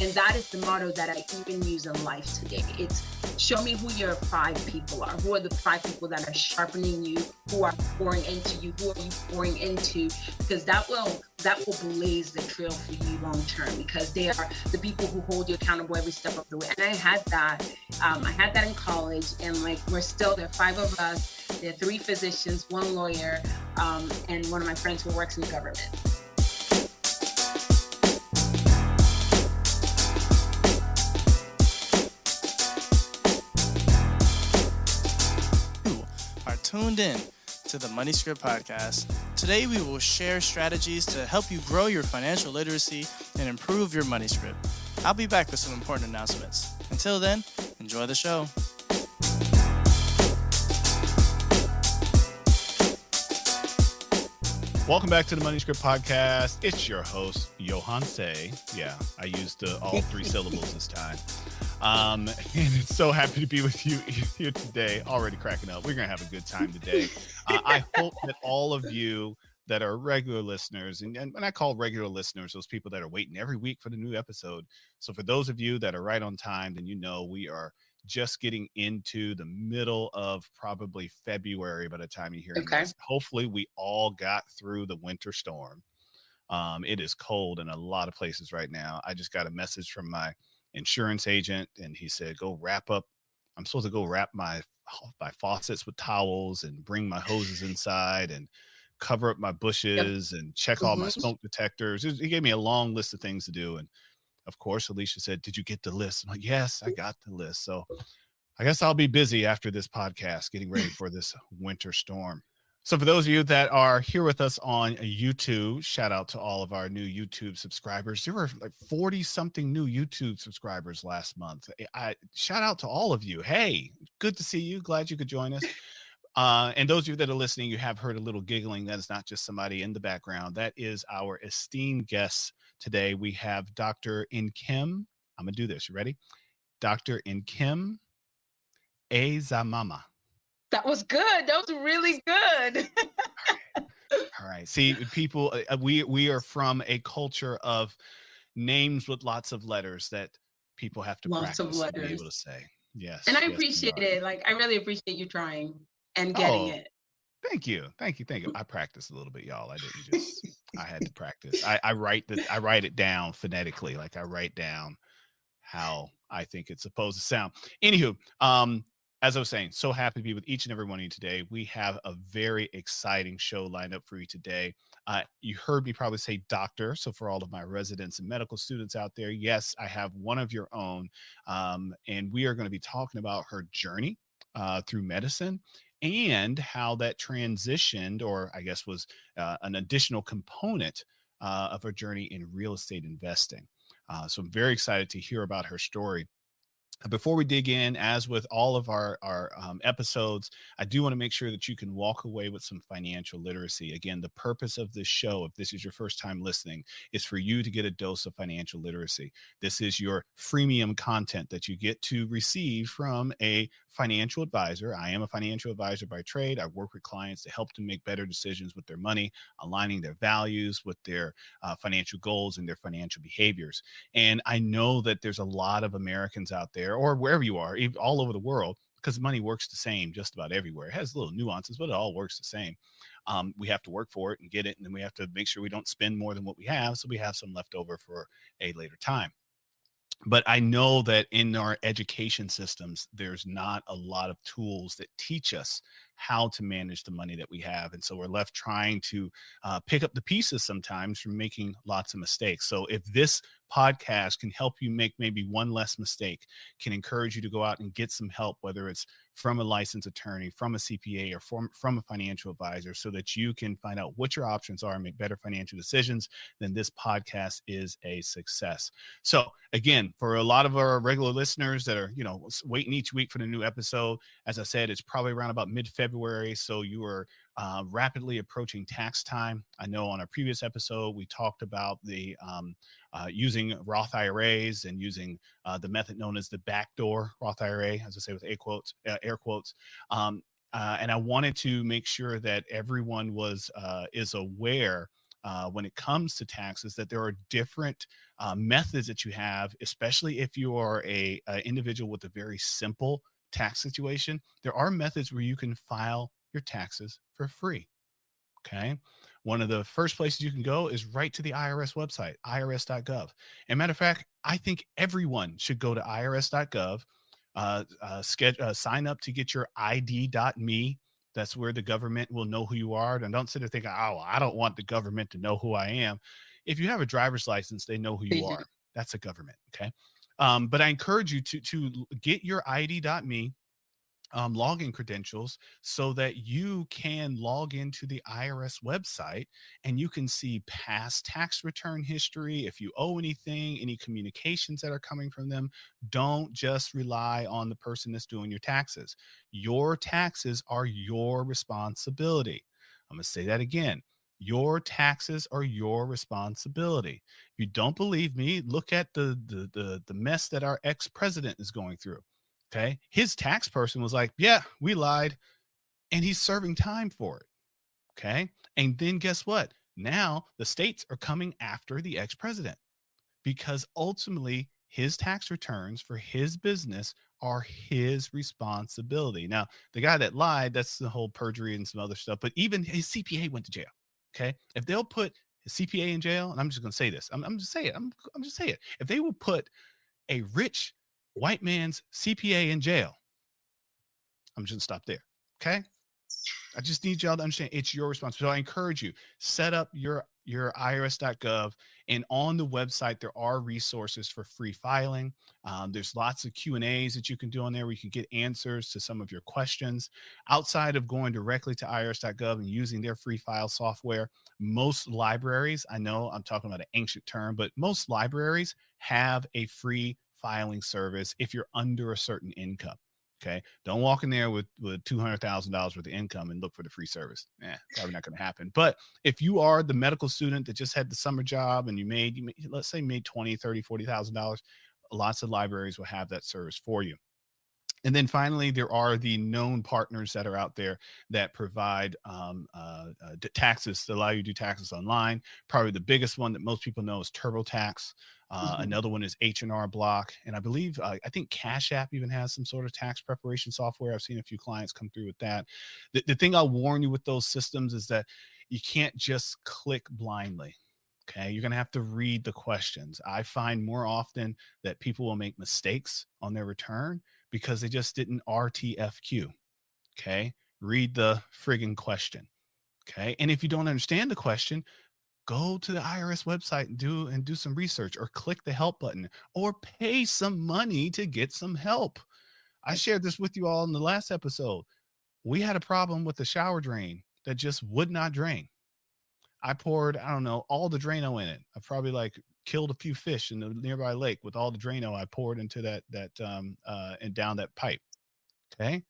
And that is the motto that I even use in life today. It's show me who your 5 people are. Who are the 5 people that are sharpening you, who are pouring into you, who are you pouring into? Because that will blaze the trail for you long term, because they are the people who hold you accountable every step of the way. And I had that in college, and like we're still there, 5 of us. There are 3 physicians, 1 lawyer, and one of my friends who works in the government. Tuned in to the Money Script podcast. Today we will share strategies to help you grow your financial literacy and improve your money script. I'll be back with some important announcements. Until then, enjoy the show. Welcome back to the Money Script podcast. It's your host, Johan Say. Yeah, I used all 3 syllables this time. And it's so happy to be with you here today. Already cracking up. We're going to have a good time today. I hope that all of you that are regular listeners, and when I call regular listeners, those people that are waiting every week for the new episode. So for those of you that are right on time, then you know we are just getting into the middle of probably February by the time you're hearing this. Hopefully we all got through the winter storm. It is cold in a lot of places right now. I just got a message from my insurance agent, and he said, I'm supposed to go wrap my faucets with towels and bring my hoses inside and cover up my bushes and check all my smoke detectors. He gave me a long list of things to do. And of course, Alicia said, did you get the list? I'm like, yes, I got the list. So I guess I'll be busy after this podcast getting ready for this winter storm. So for those of you that are here with us on YouTube, shout out to all of our new YouTube subscribers. There were like 40 something new YouTube subscribers last month. Shout out to all of you. Hey, good to see you. Glad you could join us. And those of you that are listening, you have heard a little giggling. That is not just somebody in the background. That is our esteemed guests today. We have Dr. Nkem. I'm going to do this. You ready? Dr. Nkem Ezeamama. That was good. That was really good. All right. See, people, we are from a culture of names with lots of letters that people have to practice to be able to say. Yes. And I appreciate it. Like, I really appreciate you trying and getting it. Thank you. I practiced a little bit, y'all. I had to practice. I write it down phonetically. Like I write down how I think it's supposed to sound. Anywho, as I was saying, so happy to be with each and every one of you today. We have a very exciting show lined up for you today. You heard me probably say doctor. So for all of my residents and medical students out there, yes, I have one of your own. And we are going to be talking about her journey through medicine and how that transitioned, or I guess was an additional component of her journey in real estate investing. So I'm very excited to hear about her story. Before we dig in, as with all of our episodes, I do want to make sure that you can walk away with some financial literacy. Again, the purpose of this show, if this is your first time listening, is for you to get a dose of financial literacy. This is your freemium content that you get to receive from a financial advisor. I am a financial advisor by trade. I work with clients to help them make better decisions with their money, aligning their values with their financial goals and their financial behaviors. And I know that there's a lot of Americans out there, or wherever you are, all over the world, because money works the same just about everywhere. It has little nuances, but it all works the same. We have to work for it and get it, and then we have to make sure we don't spend more than what we have, so we have some left over for a later time. But I know that in our education systems, there's not a lot of tools that teach us how to manage the money that we have. And so we're left trying to pick up the pieces sometimes from making lots of mistakes. So if this podcast can help you make maybe one less mistake, can encourage you to go out and get some help, whether it's from a licensed attorney, from a CPA, or from a financial advisor, so that you can find out what your options are and make better financial decisions, then this podcast is a success. So again, for a lot of our regular listeners that are, waiting each week for the new episode, as I said, it's probably around about mid-February. So you are rapidly approaching tax time. I know on our previous episode, we talked about the using Roth IRAs and using the method known as the backdoor Roth IRA, as I say with air quotes. And I wanted to make sure that everyone is aware when it comes to taxes, that there are different methods that you have, especially if you are a individual with a very simple tax situation. There are methods where you can file your taxes for free. Okay. One of the first places you can go is right to the IRS website, irs.gov. And matter of fact, I think everyone should go to irs.gov, sign up to get your ID.me. That's where the government will know who you are. And don't sit there thinking, oh, I don't want the government to know who I am. If you have a driver's license, they know who They you do. are. That's a government. Okay. But I encourage you to get your ID.me login credentials so that you can log into the IRS website and you can see past tax return history. If you owe anything, any communications that are coming from them, don't just rely on the person that's doing your taxes. Your taxes are your responsibility. I'm going to say that again. Your taxes are your responsibility. If you don't believe me, look at the mess that our ex-president is going through. Okay. His tax person was like, yeah, we lied. And he's serving time for it. Okay. And then guess what? Now the states are coming after the ex president because ultimately his tax returns for his business are his responsibility. Now, the guy that lied, that's the whole perjury and some other stuff, but even his CPA went to jail. Okay. If they'll put his CPA in jail, and I'm just going to say this, I'm just saying it. I'm just saying it. If they will put a rich white man's CPA in jail, I'm just gonna stop there. Okay. I just need y'all to understand it's your responsibility. So I encourage you, set up your irs.gov, and on the website there are resources for free filing. There's lots of Q&As that you can do on there where you can get answers to some of your questions. Outside of going directly to irs.gov and using their free file software, most libraries, I know I'm talking about an ancient term, but most libraries have a free filing service if you're under a certain income. Okay. Don't walk in there with $200,000 worth of income and look for the free service. Probably not going to happen. But if you are the medical student that just had the summer job and you made let's say made $20,000, $30,000, $40,000, lots of libraries will have that service for you. And then finally, there are the known partners that are out there that provide taxes, that allow you to do taxes online. Probably the biggest one that most people know is TurboTax. Another one is H&R Block. And I believe, I think Cash App even has some sort of tax preparation software. I've seen a few clients come through with that. The thing I'll warn you with those systems is that you can't just click blindly. Okay, you're going to have to read the questions. I find more often that people will make mistakes on their return because they just didn't RTFQ. Okay, read the friggin' question. Okay, and if you don't understand the question, go to the IRS website and do some research, or click the help button, or pay some money to get some help. I shared this with you all in the last episode. We had a problem with the shower drain that just would not drain. I poured, I don't know, all the Drano in it. I probably like killed a few fish in the nearby lake with all the Drano I poured into that and down that pipe. Okay.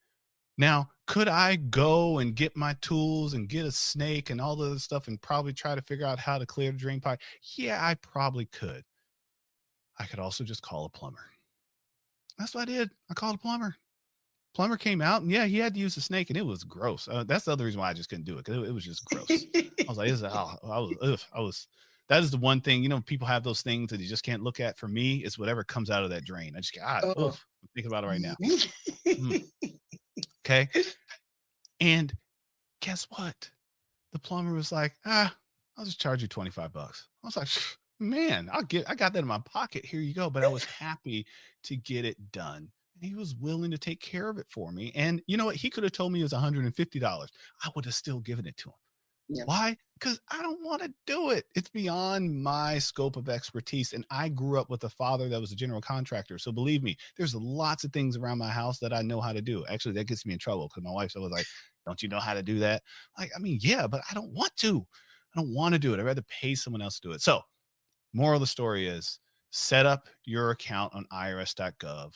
Now, could I go and get my tools and get a snake and all the other stuff and probably try to figure out how to clear the drain pipe? Yeah, I probably could. I could also just call a plumber. That's what I did. I called a plumber. Plumber came out, and yeah, he had to use a snake, and it was gross. That's the other reason why I just couldn't do it, because it was just gross. I was like, that is the one thing, people have those things that you just can't look at. For me, it's whatever comes out of that drain. I just get, I'm thinking about it right now. Okay. And guess what? The plumber was like, I'll just charge you $25. I was like, man, I got that in my pocket. Here you go. But I was happy to get it done. And he was willing to take care of it for me. And you know what? He could have told me it was $150. I would have still given it to him. Yeah. Why? Because I don't want to do it. It's beyond my scope of expertise. And I grew up with a father that was a general contractor. So believe me, there's lots of things around my house that I know how to do. Actually, that gets me in trouble because my wife's always like, don't you know how to do that? Like, I mean, yeah, but I don't want to. I don't want to do it. I'd rather pay someone else to do it. So moral of the story is, set up your account on irs.gov.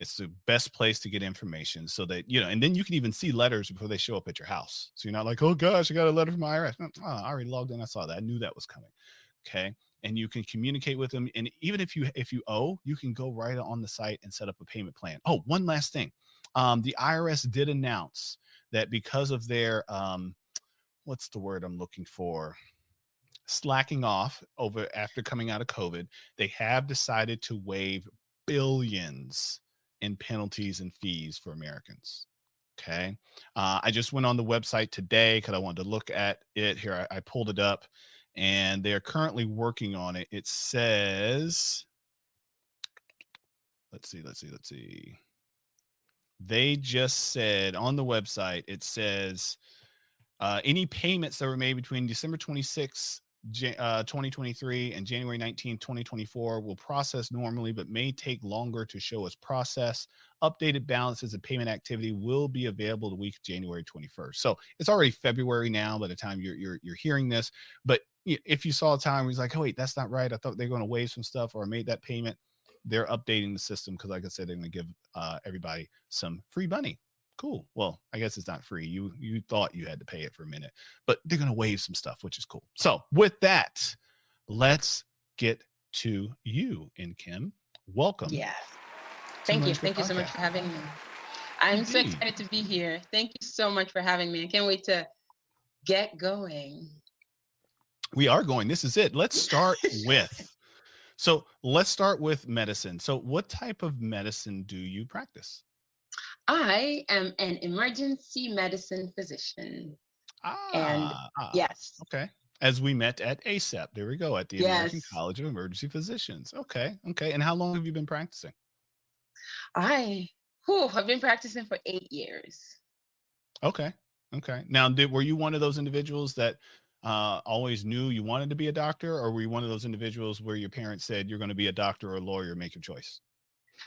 It's the best place to get information so that, and then you can even see letters before they show up at your house. So you're not like, oh gosh, I got a letter from IRS. I already logged in. I saw that. I knew that was coming. Okay. And you can communicate with them. And even if you owe, you can go right on the site and set up a payment plan. Oh, one last thing. The IRS did announce that because of their, what's the word I'm looking for? slacking off over after coming out of COVID. They have decided to waive billions in penalties and fees for Americans. Okay. I just went on the website today because I wanted to look at it here. I pulled it up and they're currently working on it. It says, let's see. They just said on the website, it says, any payments that were made between December 26, 2023 and January 19, 2024 will process normally, but may take longer to show as process. Updated balances of payment activity will be available the week of January 21st. So it's already February now by the time you're hearing this. But if you saw a time where he's like, oh, wait, that's not right. I thought they're going to waive some stuff or I made that payment. They're updating the system because, like I said, they're going to give everybody some free money. Cool. Well, I guess it's not free. You thought you had to pay it for a minute, but they're going to waive some stuff, which is cool. So with that, let's get to you, Nkem. Welcome. Yeah. Thank you. Thank you so much for having me. I'm so excited to be here. Thank you so much for having me. I can't wait to get going. We are going. This is it. Let's start let's start with medicine. So what type of medicine do you practice? I am an emergency medicine physician. Yes. Okay. As we met at ASAP. There we go. At the American College of Emergency Physicians. Okay. And how long have you been practicing? I've been practicing for 8 years. Okay. Now, were you one of those individuals that always knew you wanted to be a doctor, or were you one of those individuals where your parents said you're going to be a doctor or a lawyer, make your choice?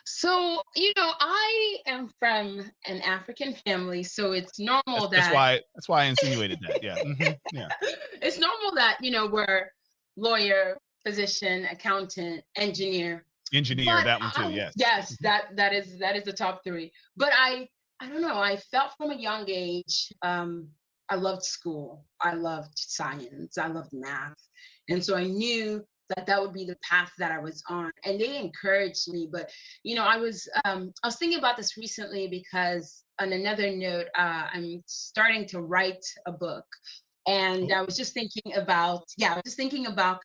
So, I am from an African family, so it's normal that's why I insinuated that. Yeah. Mm-hmm. Yeah. It's normal that, we're lawyer, physician, accountant, engineer. But that one too, yes. Yes, that is the top three. But I don't know, I felt from a young age, I loved school. I loved science. I loved math. And so I knew that would be the path that I was on. And they encouraged me. But, I was thinking about this recently because on another note, I'm starting to write a book. And I was just thinking about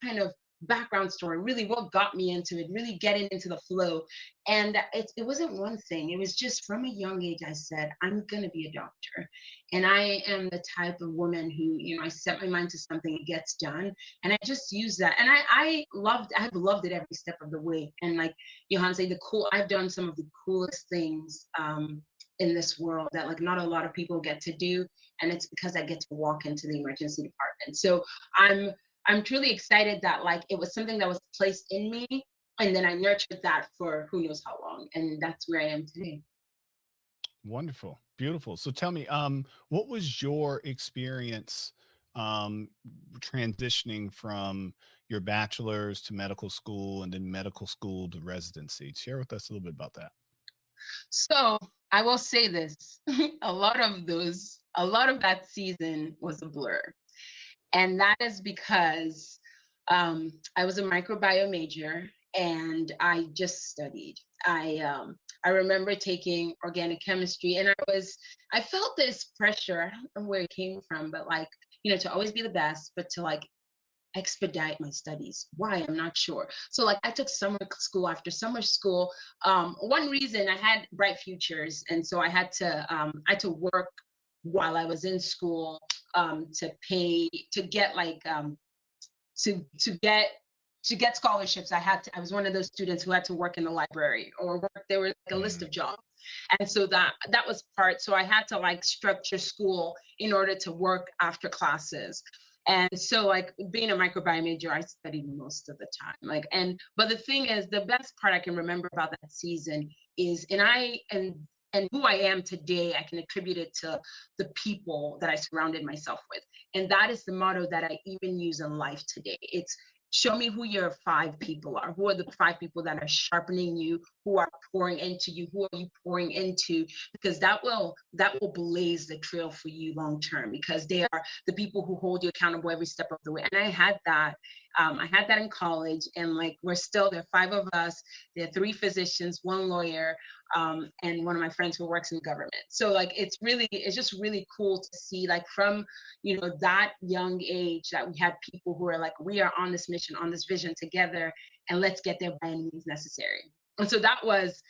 kind of background story, really what got me into it, really getting into the flow. And it wasn't one thing. It was just from a young age, I said, I'm going to be a doctor. And I am the type of woman who, I set my mind to something, it gets done. And I just use that. And I've loved it every step of the way. And like Johan said, I've done some of the coolest things in this world that like not a lot of people get to do. And it's because I get to walk into the emergency department. So I'm truly excited that like it was something that was placed in me, and then I nurtured that for who knows how long, and that's where I am today. Wonderful, beautiful. So tell me, what was your experience transitioning from your bachelor's to medical school and then medical school to residency? Share with us a little bit about that. So I will say this: a lot of that season was a blur. And that is because I was a microbiome major and I just studied. I remember taking organic chemistry and I felt this pressure. I don't know where it came from, but like, to always be the best, but to like expedite my studies. Why? I'm not sure. So like I took summer school after summer school. One reason I had bright futures. And so I had to work while I was in school to get scholarships. I was one of those students who had to work in the library or work. There was like a list of jobs. And so that was part. So I had to like structure school in order to work after classes. And so like being a microbiome major, I studied most of the time. But the thing is, the best part I can remember about that season is, and who I am today, I can attribute it to the people that I surrounded myself with. And that is the motto that I even use in life today. It's show me who your 5 people are. Who are the 5 people that are sharpening you, who are pouring into you, who are you pouring into? Because that will blaze the trail for you long term, because they are the people who hold you accountable every step of the way. And I had that I had that in college, and like there are 5 of us. There are 3 physicians, 1 lawyer, and one of my friends who works in government. So like it's just really cool to see, like, from that young age, that we had people who are like, we are on this mission, on this vision together, and let's get there by any means necessary. And so that was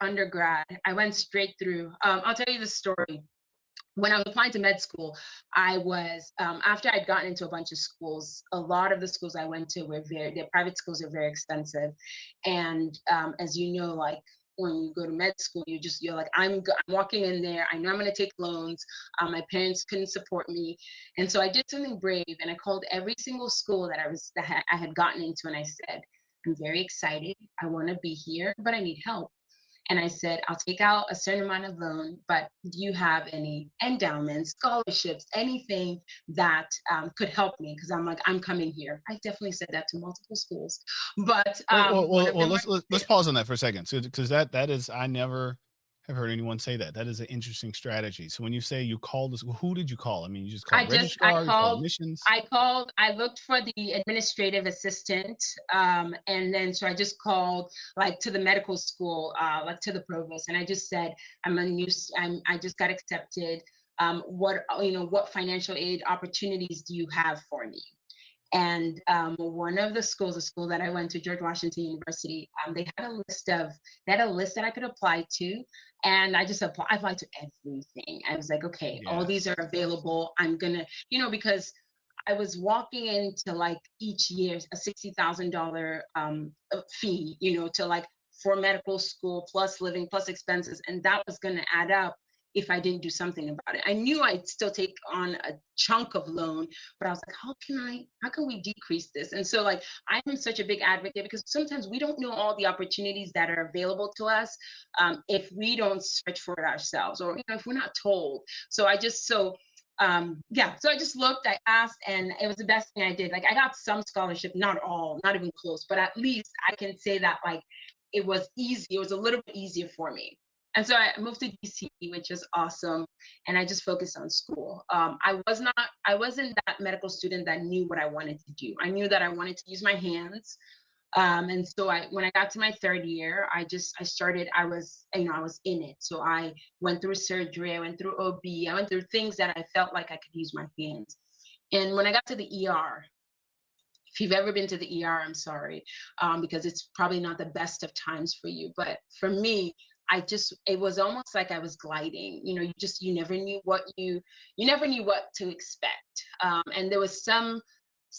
undergrad. I went straight through. I'll tell you the story. When I was applying to med school, I was, after I'd gotten into a bunch of schools, a lot of the schools I went to their private schools are very expensive. And as you know, like, when you go to med school, you're like, I'm walking in there, I know I'm going to take loans. My parents couldn't support me. And so I did something brave, and I called every single school that I had gotten into, and I said, I'm very excited. I want to be here, but I need help. And I said, I'll take out a certain amount of loan, but do you have any endowments, scholarships, anything that could help me? Because I'm like, I'm coming here. I definitely said that to multiple schools. But let's pause on that for a second. So, because that is, I never have heard anyone say that. That is an interesting strategy. So when you say you called us, who did you call? I mean, you just called registrar, you called admissions? I looked for the administrative assistant. And then, so I just called, like, to the medical school, like to the provost. And I just said, I just got accepted. What financial aid opportunities do you have for me? And one of the schools, the school that I went to, George Washington University, they had a list that I could apply to. And I just applied to everything. I was like, okay, Yes. All these are available. I'm gonna, because I was walking into, like, each year a $60,000 fee, to, like, for medical school, plus living, plus expenses. And that was gonna add up if I didn't do something about it. I knew I'd still take on a chunk of loan, but I was like, how can we decrease this? And so, like, I'm such a big advocate, because sometimes we don't know all the opportunities that are available to us if we don't search for it ourselves, or if we're not told. So I just looked, I asked, and it was the best thing I did. Like, I got some scholarship, not all, not even close, but at least I can say that, like, it was easy. It was a little bit easier for me. And so I moved to DC, which is awesome. And I just focused on school. I wasn't that medical student that knew what I wanted to do. I knew that I wanted to use my hands. And so when I got to my 3rd year, I was in it. So I went through surgery, I went through OB, I went through things that I felt like I could use my hands. And when I got to the ER, if you've ever been to the ER, I'm sorry, because it's probably not the best of times for you. But for me, it was almost like I was gliding. You never knew what to expect. And there was some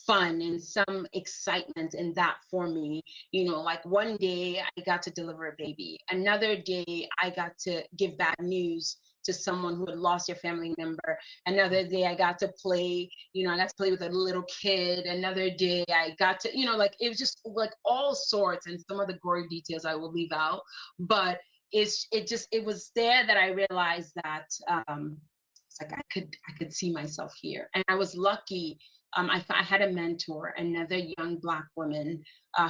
fun and some excitement in that for me. Like, one day I got to deliver a baby. Another day I got to give bad news to someone who had lost their family member. Another day I got to play, with a little kid. Another day I got to, it was just like all sorts, and some of the gory details I will leave out. But it was there that I realized that it's like I could see myself here. And I was lucky. I had a mentor, another young Black woman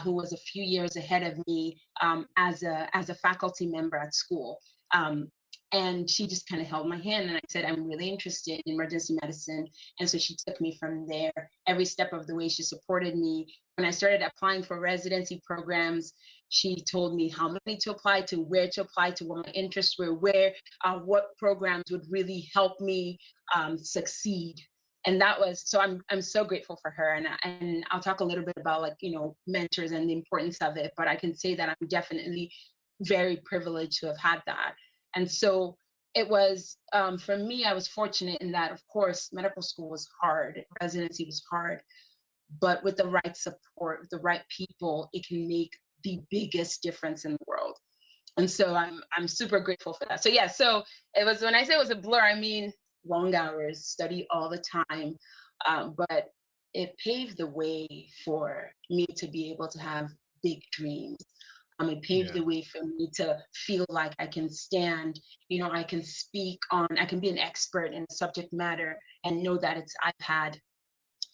who was a few years ahead of me as a faculty member at school. And she just kind of held my hand, and I said, I'm really interested in emergency medicine. And so she took me from there. Every step of the way, she supported me. When I started applying for residency programs, she told me how many to apply to, where to apply to, what my interests were, what programs would really help me succeed. And that was, so I'm so grateful for her. And I'll talk a little bit about, like, mentors and the importance of it, but I can say that I'm definitely very privileged to have had that. And so it was, for me, I was fortunate in that, of course, medical school was hard, residency was hard, but with the right support, with the right people, it can make the biggest difference in the world. And so I'm super grateful for that. So yeah, so it was, when I say it was a blur, I mean long hours, study all the time, but it paved the way for me to be able to have big dreams. It paved the way for me to feel like I can stand, I can I can be an expert in a subject matter and know that I've had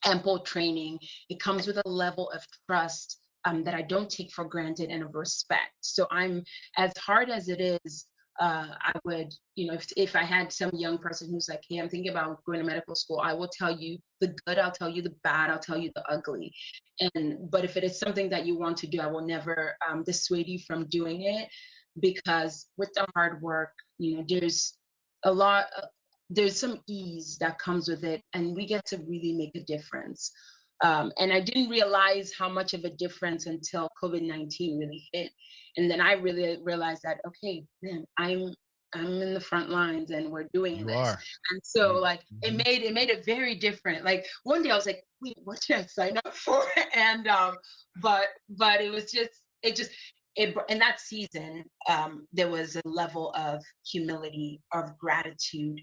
ample training. It comes with a level of trust that I don't take for granted, and of respect. So as hard as it is, I would, if I had some young person who's like, hey, I'm thinking about going to medical school, I will tell you the good, I'll tell you the bad, I'll tell you the ugly. But if it is something that you want to do, I will never dissuade you from doing it, because with the hard work, there's a lot, there's some ease that comes with it, and we get to really make a difference. And I didn't realize how much of a difference until COVID-19 really hit. And then I really realized that, okay, man, I'm in the front lines and we're doing You this. are. And so like Mhm. it made it very different. Like one day I was like, wait, what should I sign up for? And but it was just in that season, there was a level of humility, of gratitude,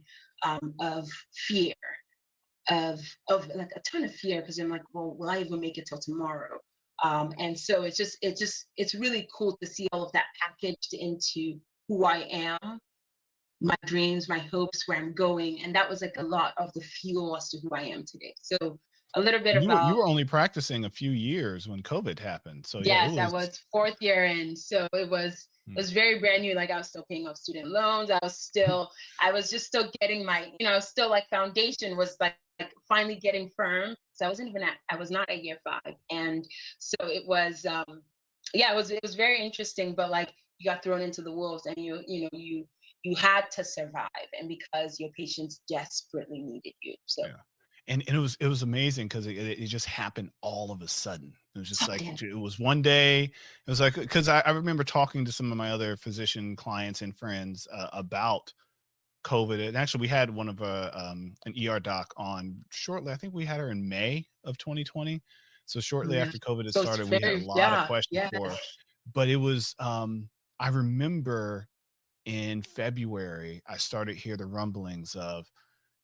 of fear, of like a ton of fear, because I'm like, well, will I even make it till tomorrow? And so it's really cool to see all of that packaged into who I am, my dreams, my hopes, where I'm going. And that was like a lot of the fuel as to who I am today. So a little bit And you about, were only practicing a few years when COVID happened. So yeah, it yes, I was. was fourth year in. So it was very brand new. Like I was still paying off student loans. I was just still getting my, still like foundation was like finally getting firm. So I was not at year 5. And so it was, yeah, it was very interesting, but like you got thrown into the wolves, and you had to survive, and because your patients desperately needed you. So Yeah. And it was amazing because it just happened all of a sudden. It was just like sudden. it was one day. It was like because I remember talking to some of my other physician clients and friends about COVID. And actually, we had one of an ER doc on shortly. I think we had her in May of 2020. So shortly Yeah. after COVID had So it's started, we had a very, lot of yeah, questions yeah. for her. But it was I remember in February, I started to hear the rumblings of,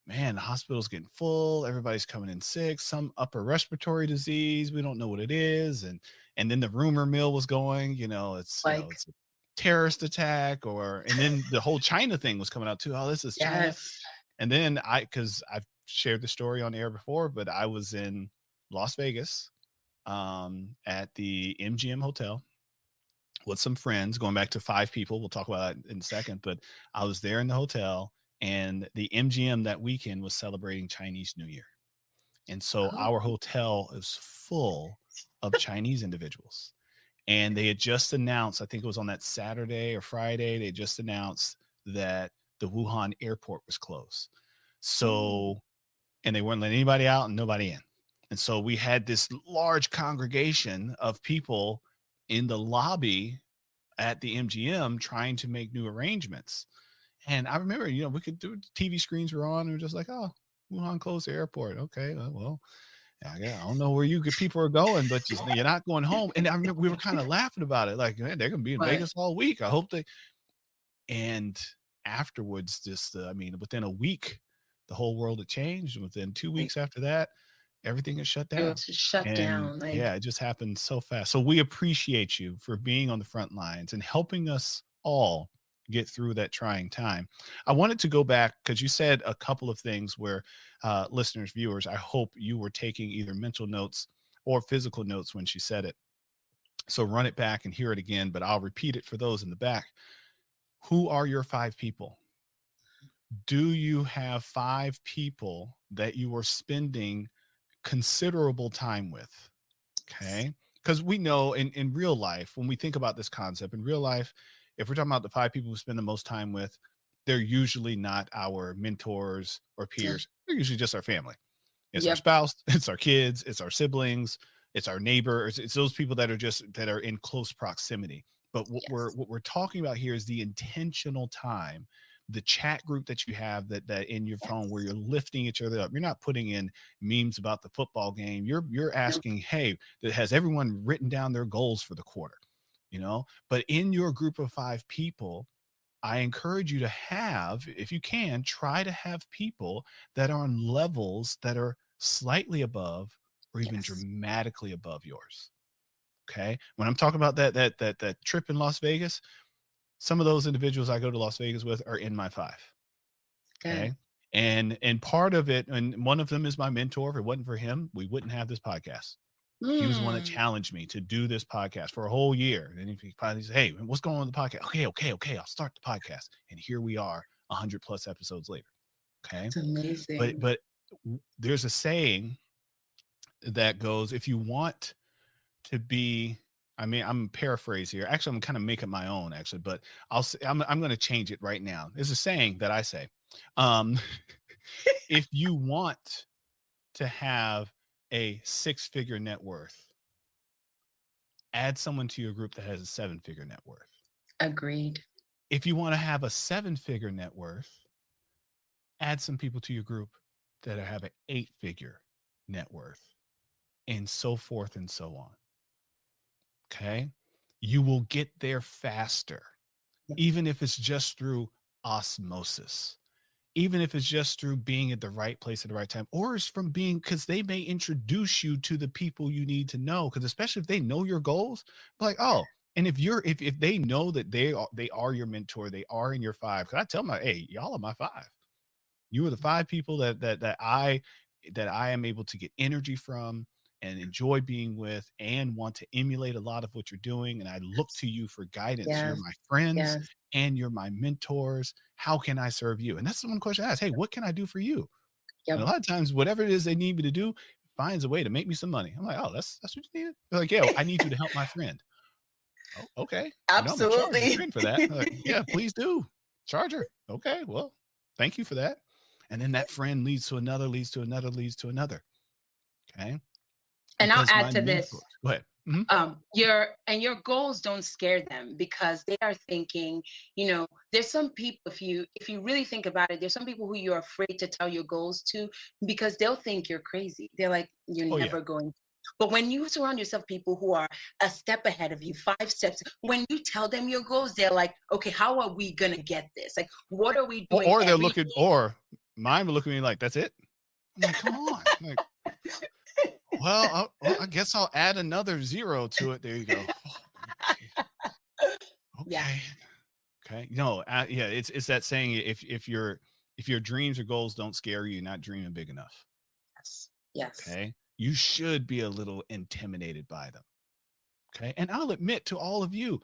man, the hospital's getting full. Everybody's coming in sick, some upper respiratory disease. We don't know what it is. And then the rumor mill was going, Like, it's a terrorist attack and then the whole China thing was coming out too. Oh, this is China. yes. And then because I've shared the story on air before, but I was in Las Vegas at the MGM Hotel with some friends, going back to 5 people. We'll talk about that in a second. But I was there in the hotel, and the MGM that weekend was celebrating Chinese New Year. And so Oh, our hotel is full of Chinese individuals. And they had just announced, I think it was on that Saturday or Friday, they just announced that the Wuhan airport was closed. So, and they weren't letting anybody out and nobody in. And so we had this large congregation of people in the lobby at the MGM trying to make new arrangements. And I remember, we could do TV screens were on and we're just like, oh, Wuhan closed the airport. Okay, well, I don't know where people are going, but you're not going home. And I remember we were kind of laughing about it, like, man, they're gonna be in but Vegas all week. I hope they. And afterwards, within a week, the whole world had changed. And within 2 weeks after that, everything is shut it down. was shut And down. Like, yeah, it just happened so fast. So we appreciate you for being on the front lines and helping us all get through that trying time. I wanted to go back because you said a couple of things where listeners, viewers, I hope you were taking either mental notes or physical notes when she said it. So run it back and hear it again, but I'll repeat it for those in the back. Who are your 5 people? Do you have 5 people that you are spending considerable time with? Okay. Because we know in real life, when we think about this concept in real life, if we're talking about the 5 people we spend the most time with, they're usually not our mentors or peers. They're usually just our family. It's our yep, spouse, it's our kids, it's our siblings, it's our neighbors, it's those people that are in close proximity. But yes, what we're talking about here is the intentional time, the chat group that you have that in your phone where yes. you're lifting each other up. You're not putting in memes about the football game. You're No, asking, hey, that has everyone written down their goals for the quarter, But in your group of 5 people, I encourage you to have, if you can, try to have people that are on levels that are slightly above or even yes, dramatically above yours. Okay. When I'm talking about that trip in Las Vegas, some of those individuals I go to Las Vegas with are in my 5. good. Okay. And part of it, and one of them is my mentor. If it wasn't for him, we wouldn't have this podcast. He was the one that Mm. challenged me to do this podcast for a whole year. And he finally said, "Hey, what's going on with the podcast?" Okay. I'll start the podcast. And here we are 100 plus episodes later. Okay. It's amazing. But there's a saying that goes, if you want to be, I mean, I'm paraphrase here. Actually, I'm kind of making my own actually, but I'm going to change it right now. There's a saying that I say, um, if you want to have a 6-figure net worth, add someone to your group that has a 7-figure net worth. Agreed. If you want to have a 7-figure net worth, add some people to your group that have an 8-figure net worth, and so forth and so on. Okay. You will get there faster, even if it's just through osmosis, even if it's just through being at the right place at the right time, or it's from being, because they may introduce you to the people you need to know. Because especially if they know your goals, like, oh, and if they know that they are your mentor, they are in your 5. Because I tell them, hey, y'all are my 5. You are the 5 people that I am able to get energy from and enjoy being with and want to emulate a lot of what you're doing. And I look to you for guidance. Yes. You're my friends Yes. and you're my mentors. How can I serve you? And that's the one question I ask. Hey, what can I do for you? Yep. And a lot of times, whatever it is they need me to do finds a way to make me some money. I'm like, oh, that's what you needed? They're like, yeah, I need you to help my friend. Oh, okay. I'm gonna charge your friend for that. Like, yeah, please do. Charge her. Okay, well, thank you for that. And then that friend leads to another, leads to another, leads to another. Okay. And I'll Because add my to this. mentors, go ahead. Mhm. Your goals don't scare them because they are thinking, there's some people, if you really think about it, there's some people who you're afraid to tell your goals to because they'll think you're crazy. They're like, you're Oh, never yeah. going. But when you surround yourself people who are a step ahead of you, 5 steps, when you tell them your goals, they're like, okay, how are we gonna get this? Like, what are we doing? Or they're looking, or mine will look at me like, that's it. I'm like, come on. I'm like, well, I guess I'll add another 0 to it. There you go. Okay. Yeah. Okay. No, yeah, it's that saying, if your dreams or goals don't scare you, you're not dreaming big enough. Yes. Okay. You should be a little intimidated by them. Okay. And I'll admit to all of you,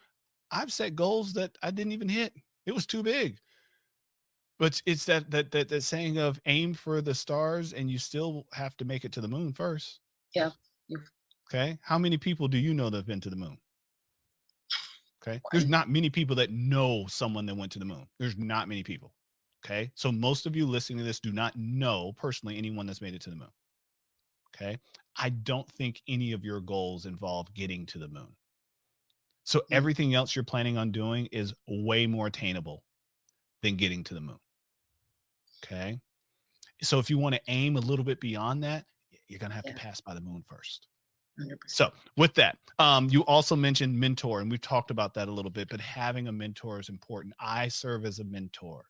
I've set goals that I didn't even hit. It was too big. But it's that saying of aim for the stars and you still have to make it to the moon first. Yeah. Okay. How many people do you know that have been to the moon? Okay. There's not many people that know someone that went to the moon. There's not many people. Okay. So most of you listening to this do not know personally anyone that's made it to the moon. Okay. I don't think any of your goals involve getting to the moon. So everything else you're planning on doing is way more attainable than getting to the moon. Okay. So if you want to aim a little bit beyond that, you're going to have to pass by the moon first. 100%. So with that, you also mentioned mentor, and we've talked about that a little bit, but having a mentor is important. I serve as a mentor.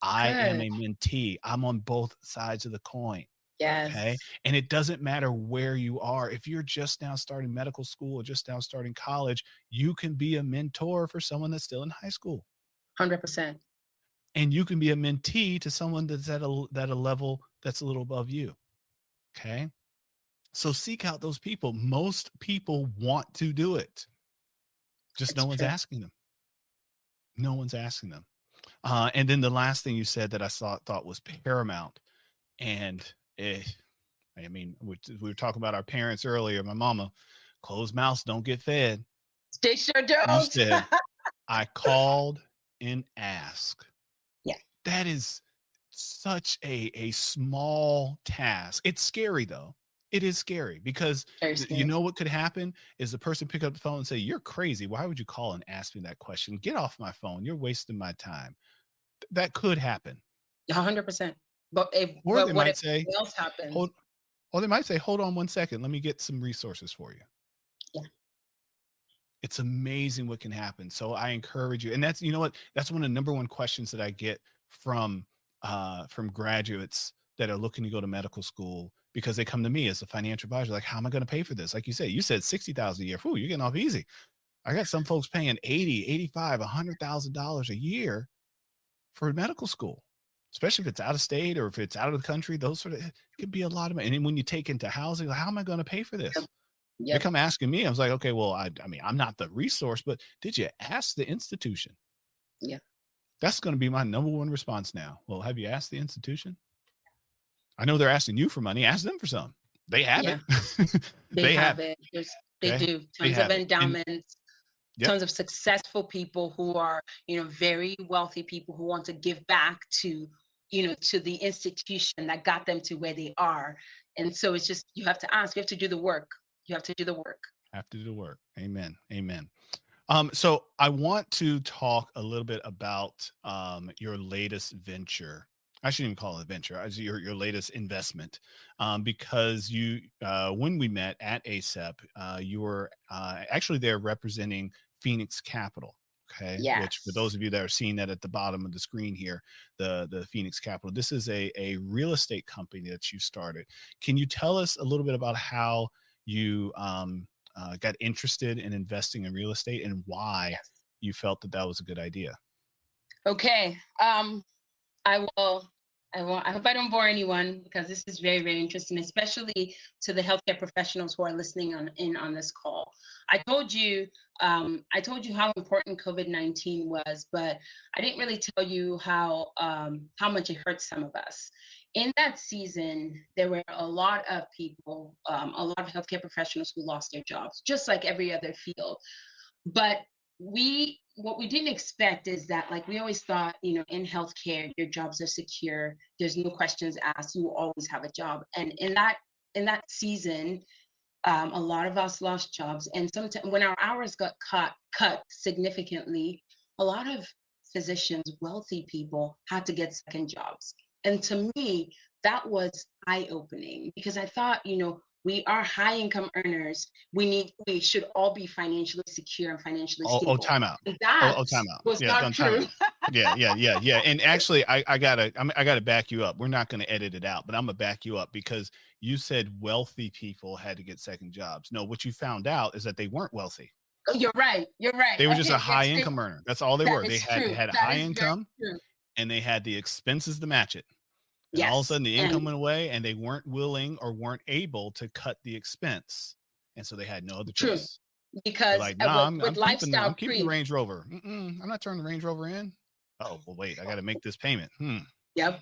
I am a mentee. I'm on both sides of the coin. Yes. Okay. And it doesn't matter where you are. If you're just now starting medical school or just now starting college, you can be a mentor for someone that's still in high school. 100%. And you can be a mentee to someone that's at a level that's a little above you. Okay. So seek out those people. Most people want to do it. Just no one's asking them. No one's asking them. And then the last thing you said that I thought was paramount. And I mean, we were talking about our parents earlier. My mama, closed mouths don't get fed. They sure don't. You said, I called and asked. Yeah. That is such a small task. It's scary though. It is scary because you know what could happen is the person pick up the phone and say, you're crazy. Why would you call and ask me that question? Get off my phone. You're wasting my time. That could happen. 100%. But they might say, else happens? They might say, hold on one second. Let me get some resources for you. Yeah. It's amazing what can happen. So I encourage you. And that's, you know what, that's one of the number one questions that I get from graduates that are looking to go to medical school, because they come to me as a financial advisor, like, how am I going to pay for this? Like you said $60,000 a year. Whew, you're getting off easy. I got some folks paying $80,000, $85,000, $100,000 a year for medical school, especially if it's out of state or if it's out of the country. Those it could be a lot of money. And then when you take into housing, how am I going to pay for this? They Yep. come asking me. I was like, okay, well, I mean, I'm not the resource, but did you ask the institution? Yeah. That's going to be my number one response now. Well, have you asked the institution? I know they're asking you for money. Ask them for some. They have it. Yeah. They They have have it. it. They Okay. do They tons of have it. And endowments, yep. tons of successful people who are, very wealthy people who want to give back to, to the institution that got them to where they are. And so it's just, you have to ask, you have to do the work. You have to do the work. Have to do the work. Amen. Amen. So I want to talk a little bit about your latest venture. I shouldn't even call it a venture, as your latest investment, because you when we met at ASEP, you were actually there representing Phoenix Capital. Okay, which for Yes. those of you that are seeing that at the bottom of the screen here, the Phoenix Capital. This is a real estate company that you started. Can you tell us a little bit about how you got interested in investing in real estate and why Yes. you felt that that was a good idea? Okay. I will. I hope I don't bore anyone because this is very, very interesting, especially to the healthcare professionals who are listening on this call. I told you, I told you how important COVID-19 was, but I didn't really tell you how much it hurt some of us. In that season, there were a lot of people, a lot of healthcare professionals who lost their jobs, just like every other field. But what we didn't expect is that, like, we always thought, in healthcare your jobs are secure, there's no questions asked, you will always have a job. And in that season, a lot of us lost jobs, and sometimes when our hours got cut significantly, a lot of physicians, wealthy people, had to get second jobs. And to me, that was eye-opening, because I thought, we are high income earners. We should all be financially secure and financially Oh, stable. time out. And that Time out. was Yeah, not done time true. out. Yeah. And actually, I gotta back you up. We're not gonna edit it out, but I'm gonna back you up because you said wealthy people had to get second jobs. No, what you found out is that they weren't wealthy. You're right. You're right. They were just a Okay, high yes, income earner. That's all they that were. They is had true. That high is very income true. and they had the expenses to match it. And all of a Yes. sudden the And income went away and they weren't willing or weren't able to cut the expense. And so they had no other true. choice. They're Because like, nah, with I'm lifestyle keeping the creep. Range Rover. I'm not turning the Range Rover in. Oh, well, wait, I got to make this payment. Yep.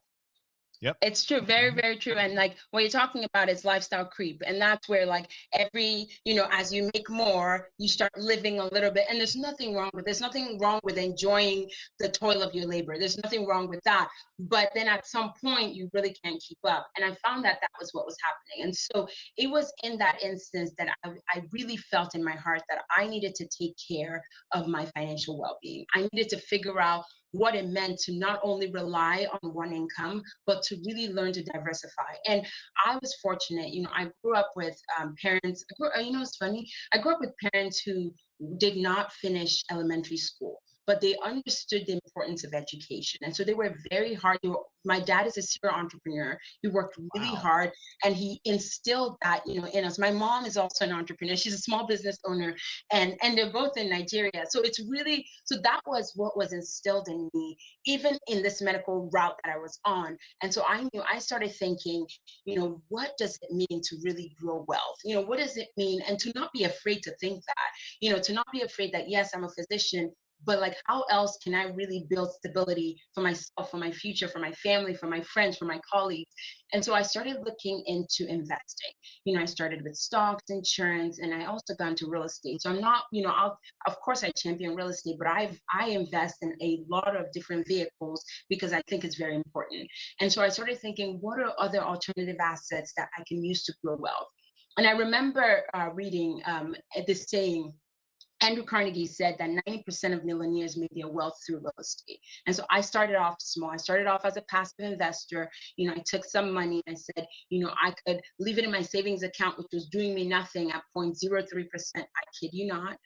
Yep. It's true, very, Mhm. very true. And like what you're talking about is lifestyle creep. And that's where, like, as you make more, you start living a little bit. And there's nothing wrong with enjoying the toil of your labor. There's nothing wrong with that. But then at some point you really can't keep up. And I found that that was what was happening. And so it was in that instance that I really felt in my heart that I needed to take care of my financial well-being. I needed to figure out what it meant to not only rely on one income, but to really learn to diversify. And I was fortunate, I grew up with parents. It's funny. I grew up with parents who did not finish elementary school, but they understood the importance of education. And so they were very hard. My dad is a serial entrepreneur. He worked really Wow. hard and he instilled that, in us. My mom is also an entrepreneur. She's a small business owner, and they're both in Nigeria. So that was what was instilled in me, even in this medical route that I was on. And so I started thinking, what does it mean to really grow wealth? What does it mean? And to not be afraid to think that, to not be afraid that, yes, I'm a physician, but like, how else can I really build stability for myself, for my future, for my family, for my friends, for my colleagues? And so I started looking into investing. I started with stocks, insurance, and I also got into real estate. So I'm not, of course I champion real estate, but I invest in a lot of different vehicles because I think it's very important. And so I started thinking, what are other alternative assets that I can use to grow wealth? And I remember reading this saying. Andrew Carnegie said that 90% of millionaires made their wealth through real estate. And so I started off small. I started off as a passive investor. I took some money and I said, I could leave it in my savings account, which was doing me nothing at 0.03%. I kid you not.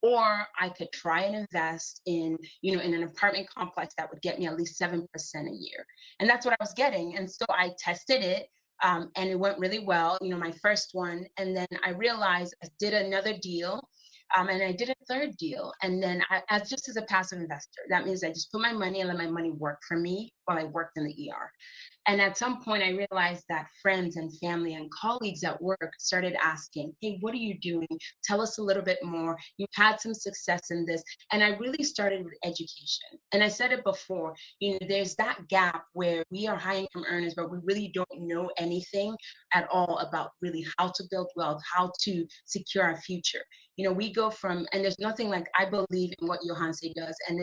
Or I could try and invest in an apartment complex that would get me at least 7% a year. And that's what I was getting. And so I tested it. And it went really well, my first one. And then I realized I did another deal, and I did a third deal. And then as a passive investor, that means I just put my money and let my money work for me while I worked in the ER. And at some point, I realized that friends and family and colleagues at work started asking, hey, what are you doing? Tell us a little bit more. You've had some success in this. And I really started with education. And I said it before, there's that gap where we are high income earners, but we really don't know anything at all about really how to build wealth, how to secure our future. We go from, and there's nothing like, I believe in what Johanse does. And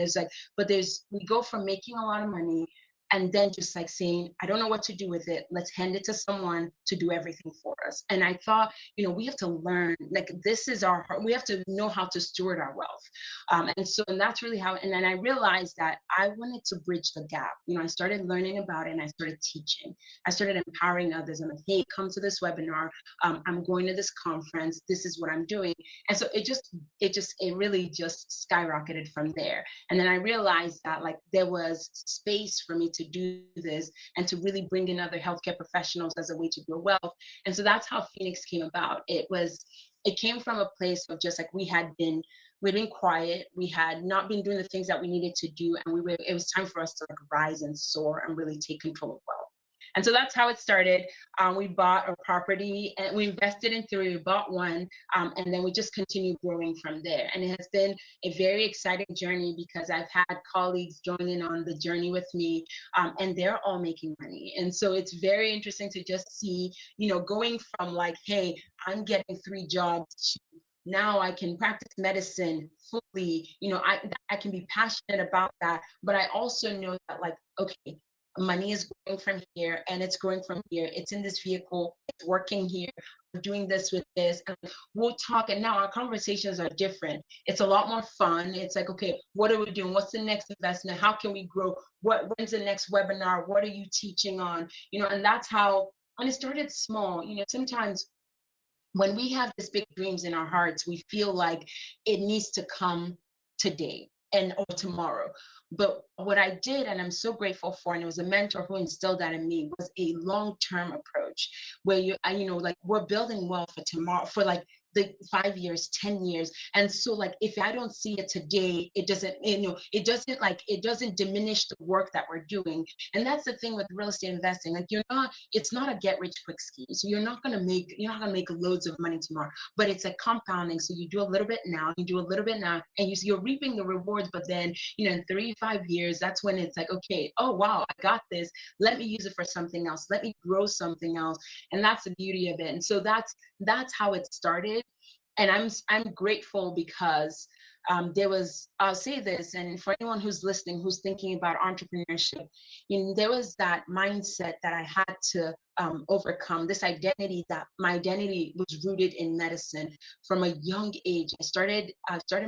we go from making a lot of money and then just like saying, I don't know what to do with it. Let's hand it to someone to do everything for us. And I thought, we have to learn, like, we have to know how to steward our wealth. And that's really how, and then I realized that I wanted to bridge the gap. I started learning about it and I started teaching. I started empowering others. I'm like, hey, come to this webinar. I'm going to this conference. This is what I'm doing. And so it really just skyrocketed from there. And then I realized that like there was space for me to do this and to really bring in other healthcare professionals as a way to grow wealth. And so that's how Phoenix came about. It came from a place of just like we'd been quiet, we had not been doing the things that we needed to do, and it was time for us to like rise and soar and really take control of wealth. And so that's how it started. We bought a property and we invested in three. We bought one, and then we just continued growing from there. And it has been a very exciting journey because I've had colleagues join in on the journey with me, and they're all making money. And so it's very interesting to just see, going from like, hey, I'm getting 3 jobs to now I can practice medicine fully. I can be passionate about that, but I also know that like, okay, money is going from here and it's going from here. It's in this vehicle, it's working here. I'm doing this with this, and we'll talk. And now our conversations are different. It's a lot more fun. It's like, okay, what are we doing? What's the next investment? How can we grow? When's the next webinar? What are you teaching on? And that's how, and it started small. Sometimes when we have these big dreams in our hearts, we feel like it needs to come today or tomorrow. But what I did, and I'm so grateful for, and it was a mentor who instilled that in me, was a long-term approach where like we're building wealth for tomorrow, for like the 5 years, 10 years. And so like, if I don't see it today, it doesn't diminish the work that we're doing. And that's the thing with real estate investing. Like it's not a get rich quick scheme. So you're not going to make loads of money tomorrow, but it's a compounding. So you do a little bit now, you do a little bit now, and you're reaping the rewards. But then, in 3-5 years, that's when it's like, okay, oh, wow, I got this. Let me use it for something else. Let me grow something else. And that's the beauty of it. And so that's how it started. And I'm grateful because I'll say this, and for anyone who's listening, who's thinking about entrepreneurship, there was that mindset that I had to overcome, this identity, that my identity was rooted in medicine from a young age. I started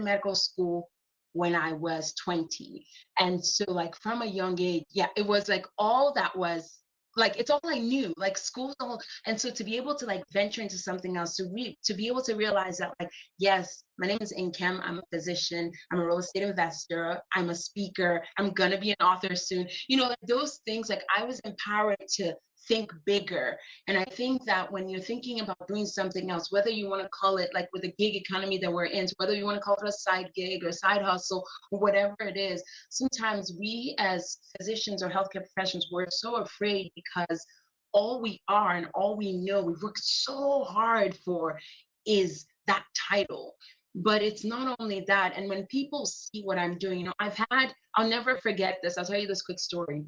medical school when I was 20. And so like from a young age, yeah, it was like all that was like, it's all I knew, like school's all. And so to be able to like venture into something else, to be able to realize that like, yes, my name is Nkem, I'm a physician, I'm a real estate investor, I'm a speaker, I'm gonna be an author soon. Like those things, like I was empowered to think bigger. And I think that when you're thinking about doing something else, whether you want to call it like with the gig economy that we're in, whether you want to call it a side gig or side hustle or whatever it is, sometimes we as physicians or healthcare professionals, we're so afraid because all we are and all we know, we've worked so hard for is that title. But it's not only that. And when people see what I'm doing, I'll never forget this. I'll tell you this quick story.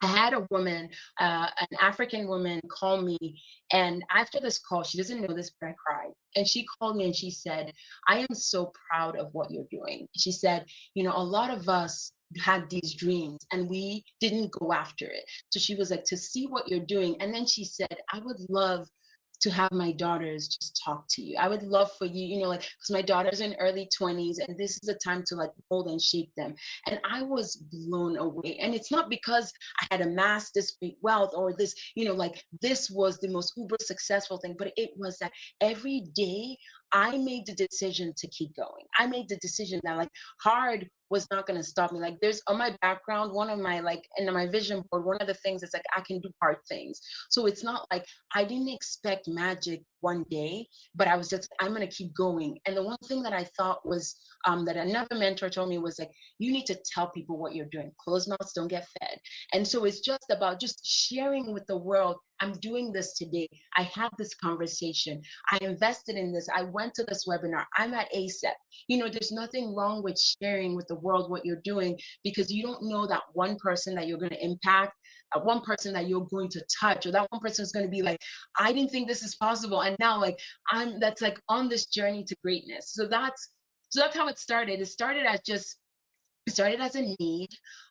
I had a woman, an African woman, call me. And after this call, she doesn't know this, but I cried. And she called me and she said, I am so proud of what you're doing. She said, a lot of us had these dreams and we didn't go after it. So she was like, to see what you're doing. And then she said, I would love to have my daughters just talk to you. I would love for you, like, because my daughter's in early 20s and this is the time to like mold and shape them. And I was blown away. And it's not because I had amassed this great wealth or this, like this was the most uber successful thing, but it was that every day I made the decision to keep going. I made the decision that like hard was not going to stop me. Like there's on my background, one of my like in my vision board, one of the things is like I can do hard things. So it's not like I didn't expect magic one day, but I was just, I'm going to keep going. And the one thing that I thought was that another mentor told me was like, you need to tell people what you're doing. Closed mouths don't get fed. And so it's just about just sharing with the world. I'm doing this today. I have this conversation. I invested in this. I went to this webinar. I'm at ASEP. You know, there's nothing wrong with sharing with the world what you're doing, because you don't know that one person that you're going to impact, one person that you're going to touch, or that one person is going to be like, I didn't think this is possible. And now like that's like on this journey to greatness. So that's how it started. It started as a need.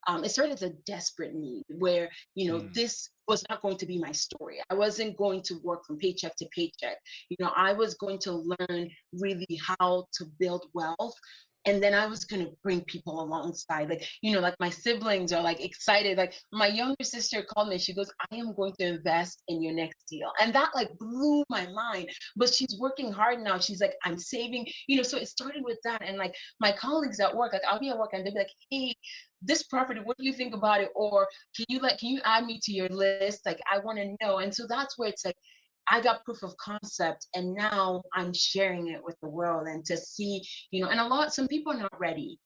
It started as a desperate need where, you know, this was not going to be my story. I wasn't going to work from paycheck to paycheck. You know, I was going to learn really how to build wealth. And then I was going to bring people alongside. Like, you know, like my siblings are like excited. Like my younger sister called me. She goes, I am going to invest in your next deal. And that like blew my mind. But she's working hard now. She's like, I'm saving, you know, so it started with that. And like my colleagues at work, like I'll be at work and they'll be like, hey, this property, what do you think about it? Or can you add me to your list? Like, I want to know. And so that's where it's like, I got proof of concept, and now I'm sharing it with the world, and to see, you know, and some people are not ready.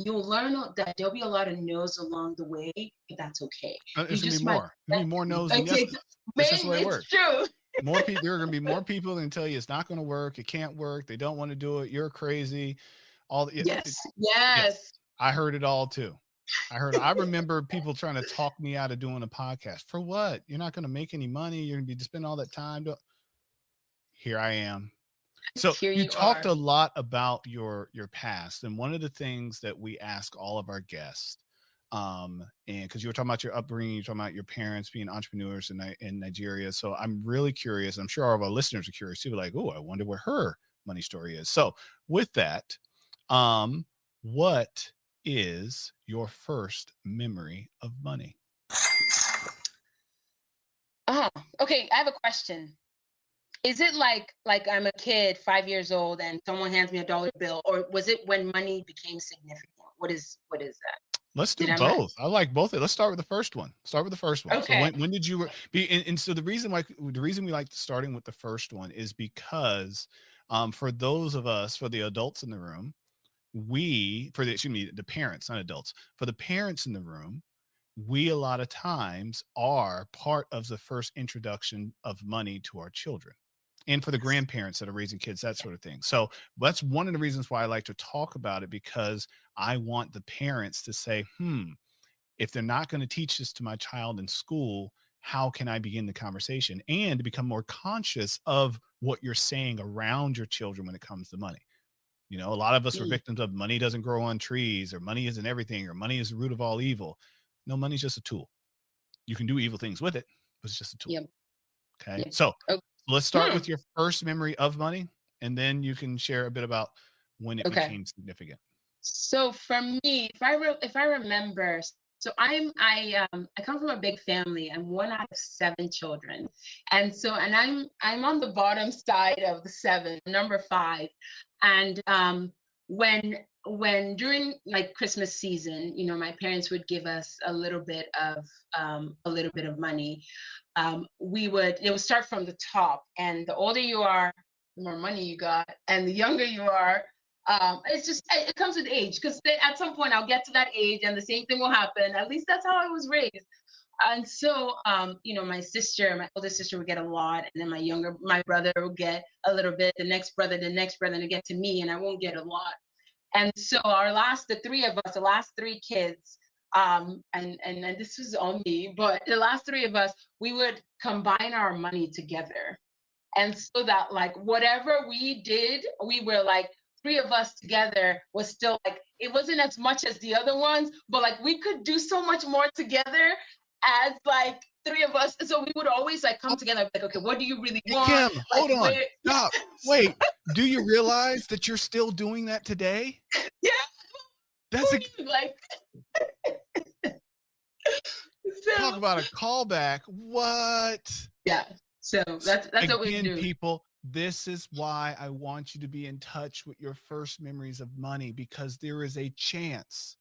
You'll learn that there'll be a lot of no's along the way, but that's okay. There's You gonna be just might, more. There's gonna be more no's than okay, yeses. That's just the man, way it it's works. true. More people. There are gonna be more people that can tell you it's not gonna work. It can't work. They don't want to do it. You're crazy. All the Yes, yes. yes. I heard it all too. I remember people trying to talk me out of doing a podcast. For what? You're not going to make any money. You're going to be spending all that time. Here I am. So Here you you talked are. a lot about your past, and one of the things that we ask all of our guests, and because you were talking about your upbringing, you're talking about your parents being entrepreneurs in Nigeria. So I'm really curious. I'm sure all of our listeners are curious too. Like, oh, I wonder what her money story is. So with that, what is your first memory of money? Okay. I have a question. Is it like I'm a kid, 5 years old, and someone hands me a dollar bill, or was it when money became significant? What is that? Let's do Did I miss? both. I like both. Let's start with the first one. Start with the first one. So Okay. when did you be? And so the reason we like starting with the first one is because for those of us, for the adults in the room, the parents, not adults, for the parents in the room, we a lot of times are part of the first introduction of money to our children, and for the grandparents that are raising kids, that sort of thing. So that's one of the reasons why I like to talk about it, because I want the parents to say, if they're not going to teach this to my child in school, how can I begin the conversation and to become more conscious of what you're saying around your children when it comes to money? You know, a lot of us were victims of money doesn't grow on trees, or money isn't everything, or money is the root of all evil. No, money's just a tool. You can do evil things with it, but it's just a tool. Yep. Okay. Yep. So Oh, let's start with your first memory of money, and then you can share a bit about when it okay. became significant. So for me, if I remember, so I come from a big family. I'm one out of 7 children, and I'm on the bottom side of the seven, number 5, and when during like Christmas season, you know, my parents would give us a little bit of money. It would start from the top, and the older you are, the more money you got, and the younger you are, it's just, it comes with age, because at some point I'll get to that age and the same thing will happen. At least that's how I was raised. And so, you know, my older sister would get a lot, and then my brother would get a little bit, the next brother, and it get to me, and I won't get a lot. And so the last 3 kids, and this was on me, but the last 3 of us, we would combine our money together. And so that like whatever we did, we were like 3 of us together was still like, it wasn't as much as the other ones, but like we could do so much more together as like 3 of us. So we would always like come together, like, okay, what do you really Hey, want? Kim, Like, hold on. Stop. Wait, do you realize that you're still doing that today? Yeah. That's like talk about a callback. What? Yeah. So that's what we Again, do. people, this is why I want you to be in touch with your first memories of money, because there is a chance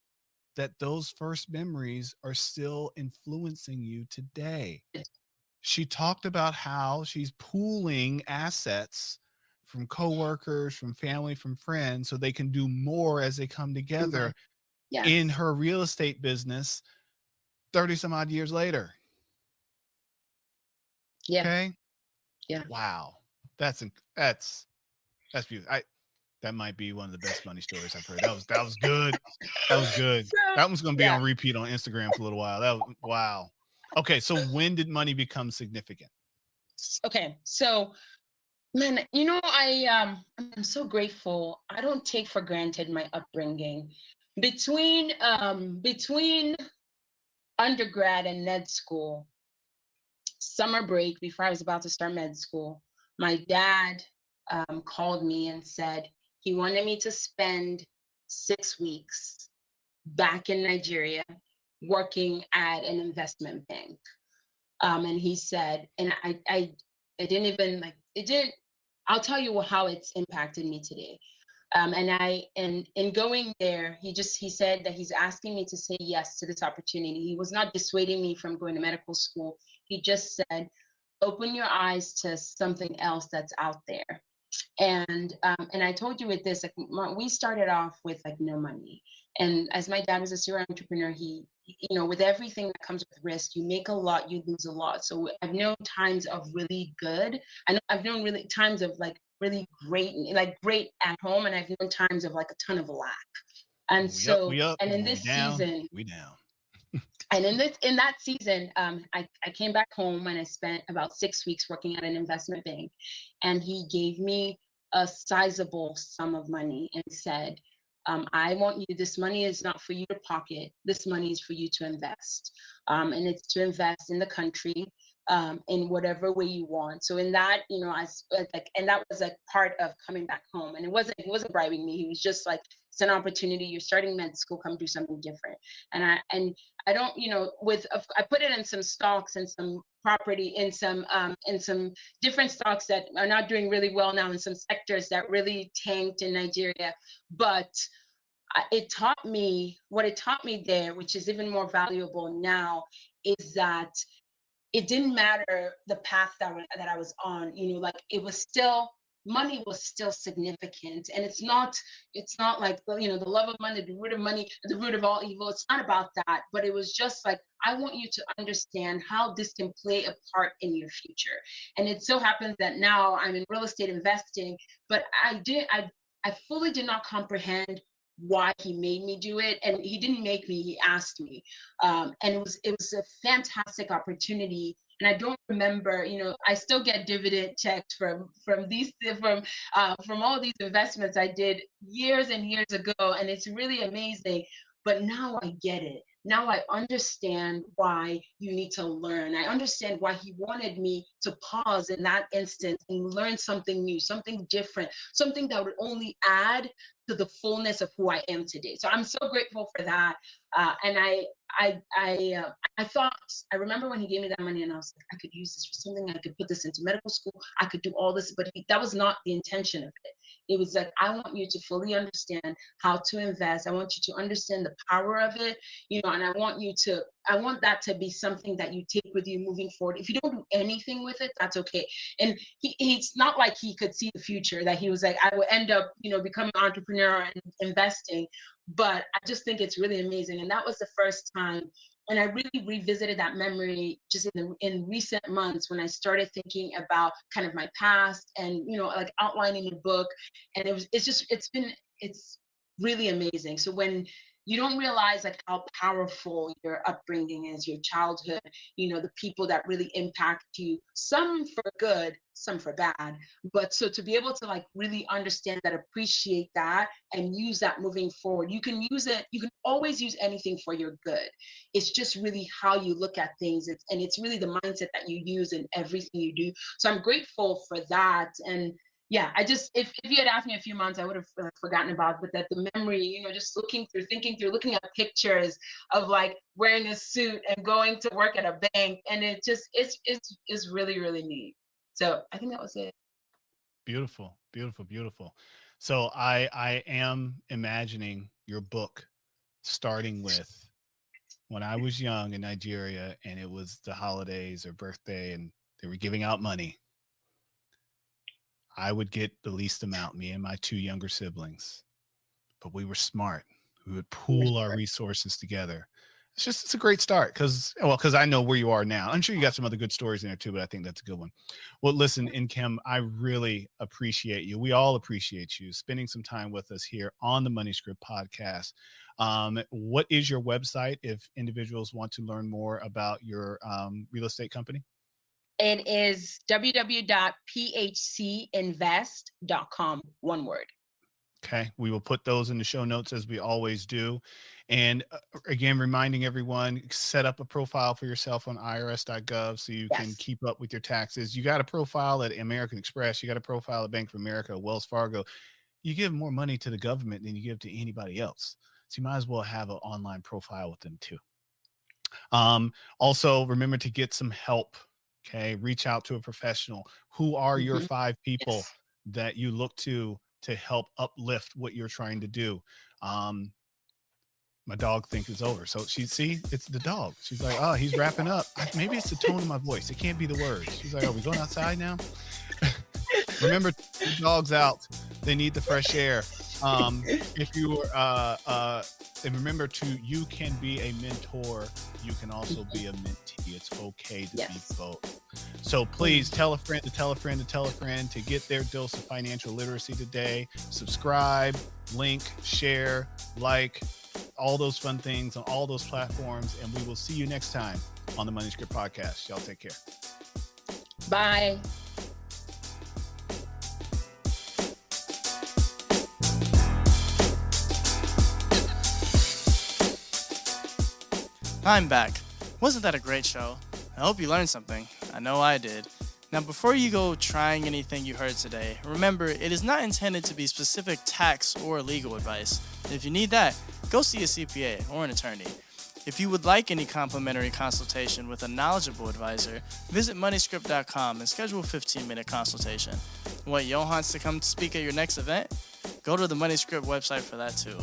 that those first memories are still influencing you today. she talked about how she's pooling assets from coworkers, from family, from friends, so they can do more as they come together in Yes. her real estate business 30 some odd years later. Yeah. Okay. Yeah. Wow. That's beautiful. That might be one of the best money stories I've heard. That was good. That was good. So, That one's going to be yeah. on repeat on Instagram for a little while. Wow. Okay, so when did money become significant? Okay. So, man, I'm so grateful. I don't take for granted my upbringing. Between undergrad and med school, summer break before I was about to start med school, my dad called me and said he wanted me to spend 6 weeks back in Nigeria working at an investment bank. And he said, and I didn't even like it didn't. I'll tell you how it's impacted me today. And in going there, he said that he's asking me to say yes to this opportunity. He was not dissuading me from going to medical school. He just said, open your eyes to something else that's out there. And I told you with this, like we started off with like no money, and as my dad was a serial entrepreneur, with everything that comes with risk, you make a lot, you lose a lot. So I've known times of really good, I've known really times of like really great, like great at home, and I've known times of like a ton of lack. And When we up, so, we up. and in When we this down, season, we down. and in that season, I came back home and I spent about 6 weeks working at an investment bank, and he gave me a sizable sum of money and said, I want you, this money is not for you to pocket, this money is for you to invest. And it's to invest in the country in whatever way you want. So in that, and that was like part of coming back home. And he wasn't bribing me. He was just like, it's an opportunity. You're starting med school, come do something different. And I don't, I put it in some stocks and some property in some different stocks that are not doing really well now in some sectors that really tanked in Nigeria. But what it taught me there, which is even more valuable now, is that it didn't matter the path that I was on, like it was still, money was still significant. And it's not like, the love of money, the root of money, the root of all evil. It's not about that, but it was just like, I want you to understand how this can play a part in your future. And it so happens that now I'm in real estate investing, but I fully did not comprehend why he made me do it. And he didn't make me, he asked me. And it was a fantastic opportunity. And I don't remember, I still get dividend checks from all these investments I did years and years ago, and it's really amazing. But now I get it. Now I understand why you need to learn. I understand why he wanted me to pause in that instance and learn something new, something different, something that would only add to the fullness of who I am today. So I'm so grateful for that. And I thought, I remember when he gave me that money and I was like, I could use this for something. I could put this into medical school. I could do all this, but that was not the intention of it. It was like, I want you to fully understand how to invest. I want you to understand the power of it, and I want that to be something that you take with you moving forward. If you don't do anything with it, that's okay. And it's not like he could see the future, that he was like, I will end up, becoming an entrepreneur and investing. But I just think it's really amazing. And that was the first time. And I really revisited that memory just in recent months when I started thinking about kind of my past and, like outlining the book. And it's really amazing. So when you don't realize like how powerful your upbringing is, your childhood, the people that really impact you, some for good, some for bad. But so to be able to like really understand that, appreciate that, and use that moving forward, you can use it, you can always use anything for your good. It's just really how you look at things. And it's really the mindset that you use in everything you do. So I'm grateful for that. And yeah, if you had asked me a few months, I would have forgotten about, but that the memory, just thinking through, looking at pictures of like wearing a suit and going to work at a bank, and it's really, really neat. So I think that was it. Beautiful, beautiful, beautiful. So I am imagining your book starting with when I was young in Nigeria and it was the holidays or birthday and they were giving out money, I would get the least amount, me and my two younger siblings. But we were smart. We would pool our resources together. It's a great start because I know where you are now. I'm sure you got some other good stories in there too, but I think that's a good one. Well, listen, Nkem, I really appreciate you. We all appreciate you spending some time with us here on the Money Script podcast. What is your website if individuals want to learn more about your real estate company? It is www.phcinvest.com, one word. Okay, we will put those in the show notes as we always do. And again, reminding everyone, set up a profile for yourself on irs.gov so you can keep up with your taxes. You got a profile at American Express. You got a profile at Bank of America, Wells Fargo. You give more money to the government than you give to anybody else. So you might as well have an online profile with them too. Also, remember to get some help. Okay, reach out to a professional. Who are your 5 people that you look to help uplift what you're trying to do? My dog thinks it's over. So it's the dog. She's like, oh, he's wrapping up. Maybe it's the tone of my voice. It can't be the words. She's like, are we going outside now? Remember, the dog's out. They need the fresh air. If you and remember you can be a mentor. You can also be a mentee. It's okay to be both. So please tell a friend to tell a friend to tell a friend to get their dose of financial literacy today. Subscribe, link, share, like, all those fun things on all those platforms. And we will see you next time on the Money Script podcast. Y'all take care. Bye. I'm back. Wasn't that a great show? I hope you learned something. I know I did. Now, before you go trying anything you heard today, remember, it is not intended to be specific tax or legal advice. If you need that, go see a CPA or an attorney. If you would like any complimentary consultation with a knowledgeable advisor, visit moneyscript.com and schedule a 15-minute consultation. What, Johan's to come speak at your next event? Go to the Money Script website for that too.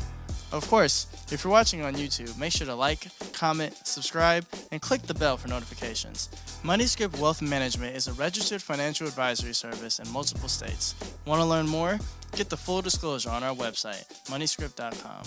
Of course, if you're watching on YouTube, make sure to like, comment, subscribe, and click the bell for notifications. MoneyScript Wealth Management is a registered financial advisory service in multiple states. Want to learn more? Get the full disclosure on our website, moneyscript.com.